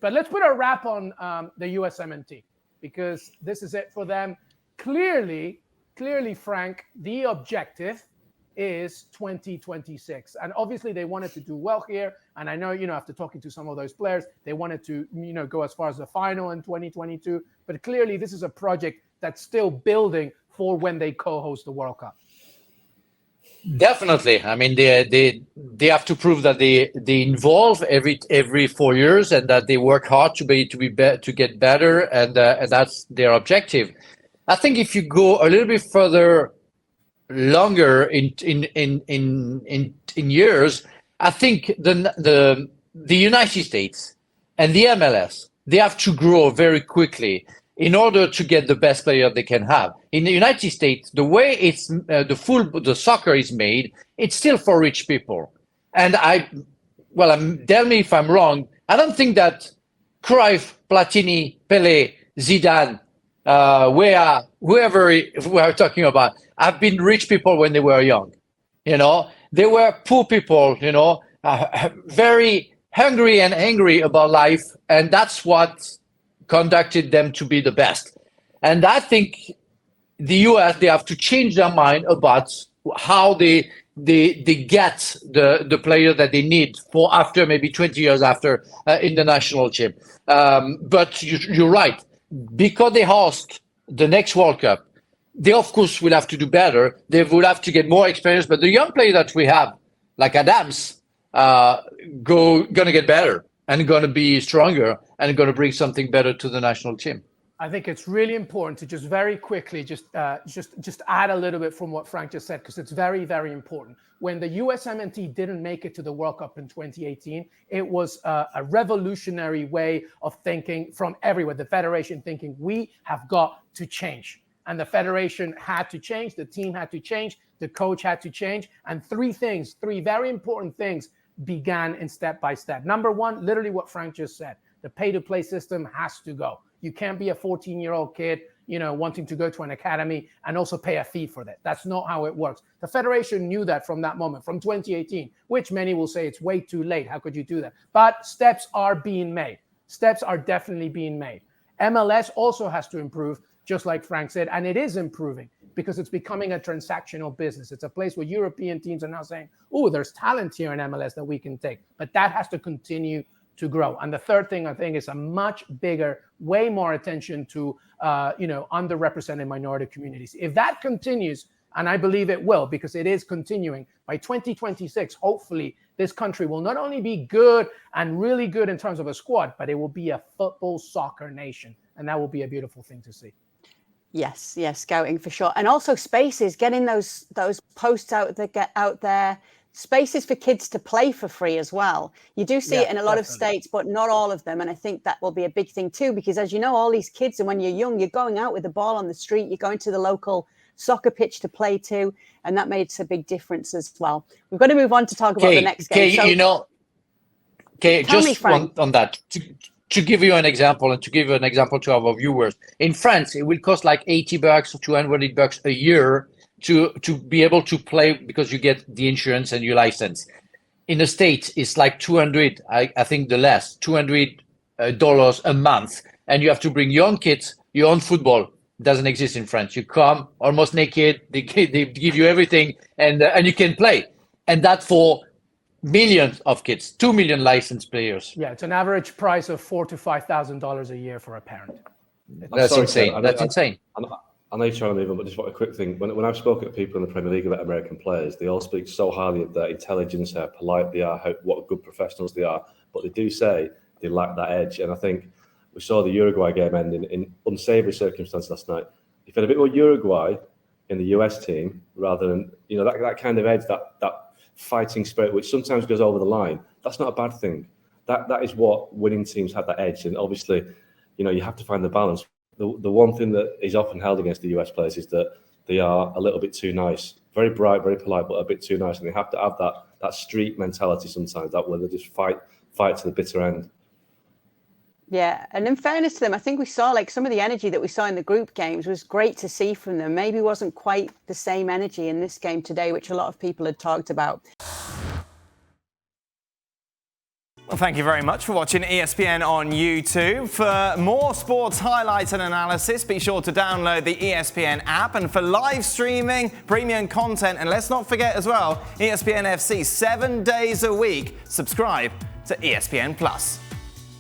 But let's put a wrap on the USMNT, because this is it for them. Clearly, Frank, the objective is 2026. And obviously they wanted to do well here. And I know, after talking to some of those players, they wanted to, go as far as the final in 2022. But clearly this is a project that's still building for when they co-host the World Cup. Definitely. I mean, they have to prove that they involve every 4 years, and that they work hard to get better, and that's their objective. I think if you go a little bit further, longer in years, I think the United States and the MLS, they have to grow very quickly in order to get the best player they can have. In the United States, the way it's the soccer is made, it's still for rich people. And tell me if I'm wrong. I don't think that Cruyff, Platini, Pelé, Zidane, whoever we are talking about, have been rich people when they were young. They were poor people. Very hungry and angry about life, and that's what conducted them to be the best. And I think the US, they have to change their mind about how they get the player that they need for after maybe 20 years after in the national team. But you're right, because they host the next World Cup, they of course will have to do better. They will have to get more experience. But the young player that we have, like Adams, gonna get better and going to be stronger and going to bring something better to the national team. I think it's really important to just very quickly just add a little bit from what Frank just said, because it's very, very important. When the USMNT didn't make it to the World Cup in 2018, it was a revolutionary way of thinking from everywhere. The federation thinking we have got to change. And the federation had to change, the team had to change, the coach had to change. And three very important things began in step by step. Number one, literally what Frank just said, the pay-to-play system has to go. You can't be a 14-year-old kid, wanting to go to an academy and also pay a fee for that. That's not how it works. The federation knew that from that moment, from 2018, which many will say it's way too late. How could you do that? But steps are being made. Steps are definitely being made. MLS also has to improve, just like Frank said, and it is improving, because it's becoming a transactional business. It's a place where European teams are now saying, oh, there's talent here in MLS that we can take. But that has to continue to grow. And the third thing, I think, is a much bigger, way more attention to, underrepresented minority communities. If that continues, and I believe it will, because it is continuing, by 2026, hopefully, this country will not only be good and really good in terms of a squad, but it will be a football soccer nation. And that will be a beautiful thing to see. Yes, scouting for sure. And also spaces, getting those posts out there, spaces for kids to play for free as well. You do see it in a lot of states, but not all of them. And I think that will be a big thing too, because as you know, all these kids, and when you're young, you're going out with the ball on the street, you're going to the local soccer pitch to play to, and that makes a big difference as well. We've got to move on to talk about the next game. Just on that. To give you an example, and to give you an example to our viewers, in France, it will cost like $80 or $200 a year to be able to play, because you get the insurance and your license. In the States, it's like $200, I think the less, $200 a month. And you have to bring your own kids, your own football. It doesn't exist in France. You come almost naked, they give you everything, and you can play. And that's for millions of kids, 2 million licensed players. Yeah, it's an average price of $4,000 to $5,000 a year for a parent. That's insane. That's insane. I know you're trying to move on, but just want a quick thing. When I've spoken to people in the Premier League about American players, they all speak so highly of their intelligence, how polite they are, what good professionals they are. But they do say they lack that edge. And I think we saw the Uruguay game ending in unsavoury circumstances last night. If you had a bit more Uruguay in the US team, rather than that kind of edge, that fighting spirit, which sometimes goes over the line, that's not a bad thing. That is what winning teams have, that edge. And obviously, you have to find the balance. The one thing that is often held against the US players is that they are a little bit too nice, very bright, very polite, but a bit too nice. And they have to have that street mentality sometimes, that where they just fight to the bitter end. Yeah, and in fairness to them, I think we saw some of the energy that we saw in the group games was great to see from them. Maybe wasn't quite the same energy in this game today, which a lot of people had talked about. Well, thank you very much for watching ESPN on YouTube. For more sports highlights and analysis, be sure to download the ESPN app. And for live streaming, premium content, and let's not forget as well, ESPN FC 7 days a week. Subscribe to ESPN Plus.